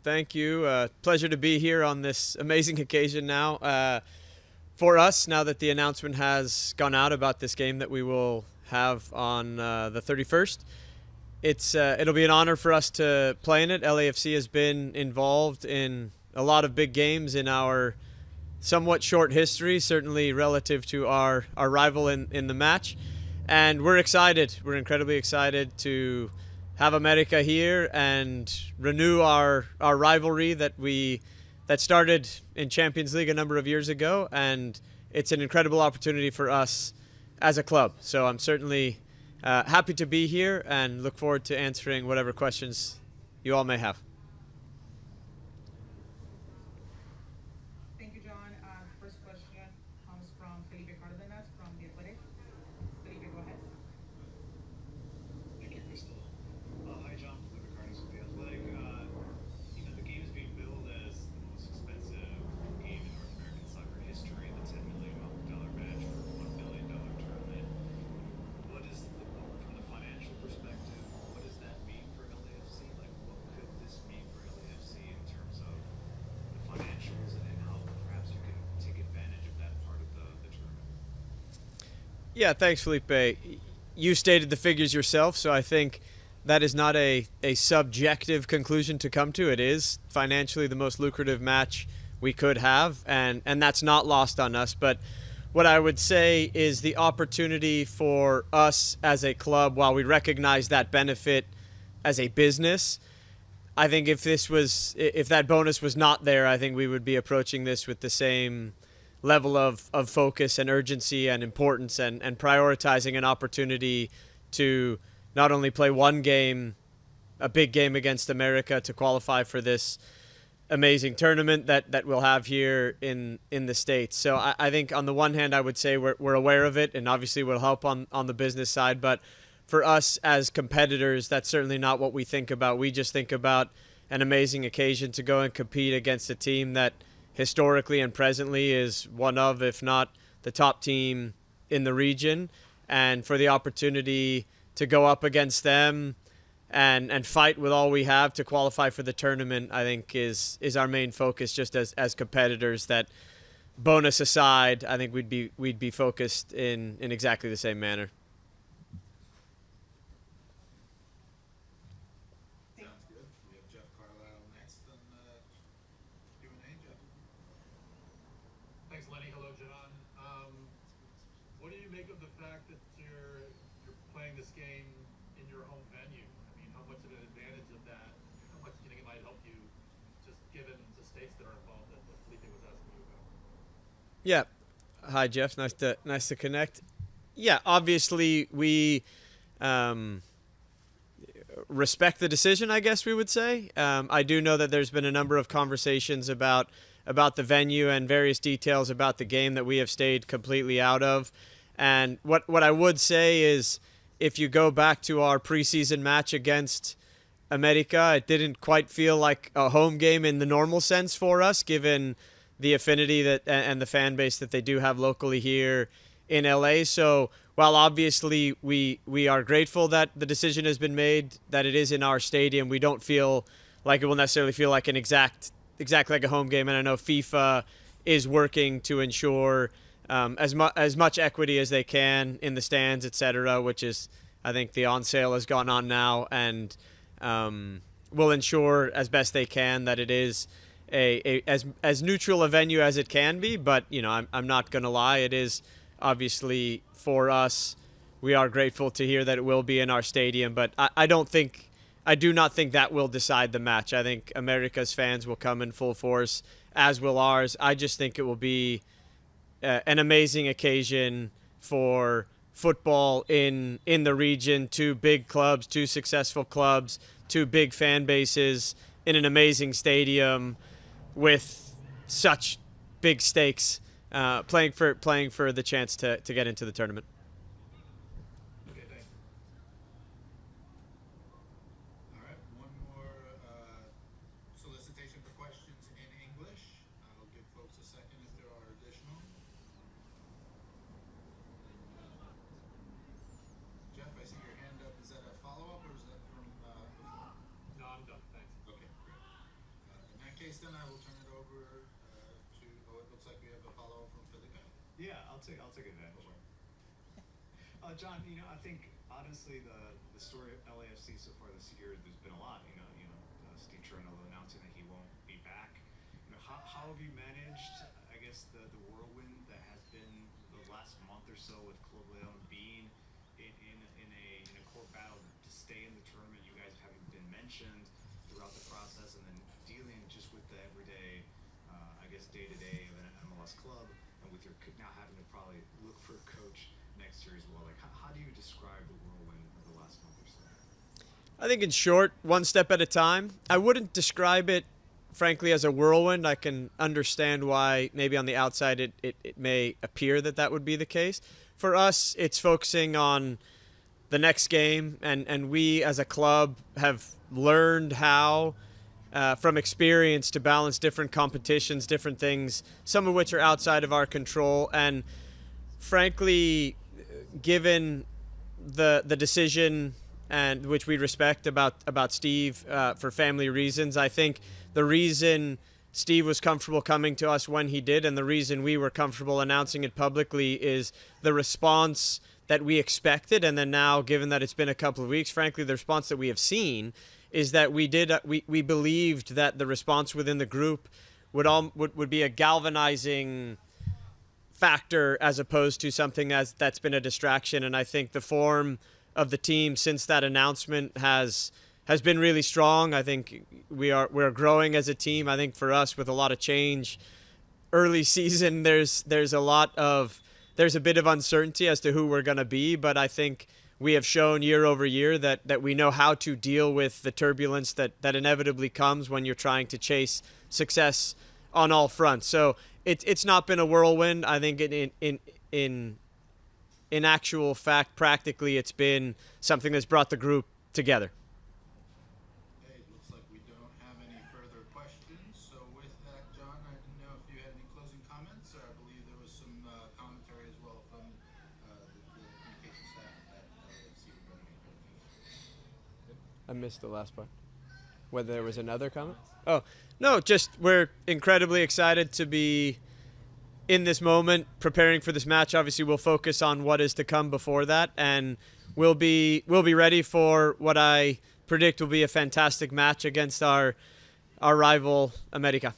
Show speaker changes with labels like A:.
A: Thank you. Pleasure to be here on this amazing occasion now. For us, now that the announcement has gone out about this game that we will have on the 31st, it'll be an honor for us to play in it. LAFC has been involved in a lot of big games in our somewhat short history, certainly relative to our rival in the match. And we're excited. We're incredibly excited to have America here and renew our rivalry that started in Champions League a number of years ago. And it's an incredible opportunity for us as a club. So I'm certainly happy to be here and look forward to answering whatever questions you all may have.
B: Thank you, John. First question comes from Felipe Cardenas from The Athletic. Felipe, go ahead.
C: Thank you, Crystal. Hi, John. Felipe Cardenas with The Athletic. The game is being billed as the most expensive game in North American soccer history, the $10 million match for a $1 billion tournament. What is, from the financial perspective, what does that mean for LAFC? Like, what could this mean for LAFC in terms of the financials and how perhaps you can take advantage of that part of the tournament?
A: Yeah, thanks, Felipe. You stated the figures yourself, so I think that is not a subjective conclusion to come to. It is financially the most lucrative match we could have, and that's not lost on us. But what I would say is the opportunity for us as a club, while we recognize that benefit as a business, I think if that bonus was not there, I think we would be approaching this with the same level of focus and urgency and importance and prioritizing an opportunity to not only play one game, a big game against America to qualify for this amazing tournament that we'll have here in the States. So I think on the one hand, I would say we're aware of it and obviously will help on the business side. But for us as competitors, that's certainly not what we think about. We just think about an amazing occasion to go and compete against a team that historically and presently is one of, if not the top team in the region. And for the opportunity to go up against them and fight with all we have to qualify for the tournament, I think is our main focus just as competitors. That bonus aside, I think we'd be focused in exactly the same manner.
D: Sounds good. We have Jeff Carlisle next on Q&A. Jeff.
E: Thanks, Lenny. Hello, John. What do you make of the fact that you're playing this game in your home venue? I mean, how much of an advantage of that? How much do you think it might help you, just given the states that are involved that Felipe was asking you about?
A: Yeah. Hi, Jeff. Nice to connect. Yeah, obviously we respect the decision, I guess we would say. I do know that there's been a number of conversations about the venue and various details about the game that we have stayed completely out of. And what I would say is, if you go back to our preseason match against America, it didn't quite feel like a home game in the normal sense for us, given the affinity that and the fan base that they do have locally here in LA. So while obviously we are grateful that the decision has been made, that it is in our stadium, we don't feel like it will necessarily feel like exactly like a home game. And I know FIFA is working to ensure as much equity as they can in the stands, etc., which is, I think the on sale has gone on now, and will ensure as best they can that it is as neutral a venue as it can be. But I'm not going to lie, it is obviously for us. We are grateful to hear that it will be in our stadium, but I do not think that will decide the match. I think America's fans will come in full force, as will ours. I just think it will be an amazing occasion for football in the region. Two big clubs, two successful clubs, two big fan bases in an amazing stadium with such big stakes, playing for the chance to get into the tournament.
E: Okay, thanks.
D: All right, one more solicitation for questions in English. I'll give folks a second if there are additional. Jeff, I see your hand up. Is that a follow-up or is that from before?
E: No, I'm done. Thanks.
D: Okay, great. case, then I will turn it over to. Oh, it looks like we have a follow-up from Felipe.
C: Yeah, I'll take advantage. John, I think honestly the story of LAFC so far this year, there's been a lot. Steve Chernow announcing that he won't be back. How have you managed, I guess, the whirlwind that has been the last month or so with Club Leon being in a core battle to stay in the tournament? You guys having been mentioned throughout the process, and then dealing just with the everyday, I guess, day-to-day of an MLS club, and with your now having to probably look for a coach next year as well. Like, how do you describe the whirlwind of the last month or so?
A: I think in short, one step at a time. I wouldn't describe it, frankly, as a whirlwind. I can understand why maybe on the outside it may appear that would be the case. For us, it's focusing on the next game, and we as a club have learned how, from experience, to balance different competitions, different things, some of which are outside of our control. And frankly, given the decision, and which we respect, about Steve for family reasons, I think the reason Steve was comfortable coming to us when he did, and the reason we were comfortable announcing it publicly, is the response that we expected. And then now, given that it's been a couple of weeks, frankly, the response that we have seen is that we believed that the response within the group would be a galvanizing factor as opposed to something that's been a distraction. And I think the form of the team since that announcement has been really strong. I think we're growing as a team. I think for us, with a lot of change early season, there's a bit of uncertainty as to who we're going to be, but I think we have shown year over year that we know how to deal with the turbulence that inevitably comes when you're trying to chase success on all fronts. So it's not been a whirlwind. I think in actual fact, practically, it's been something that's brought the group together.
D: Okay, it looks like we don't have any further questions. So with that, John, I didn't know if you had any closing comments. I believe there was some commentary as well from the communication staff at LAFC regarding everything.
A: I missed the last part. Whether there was another comment? Oh, no, just we're incredibly excited to be in this moment, preparing for this match. Obviously, we'll focus on what is to come before that, and we'll be ready for what I predict will be a fantastic match against our rival America.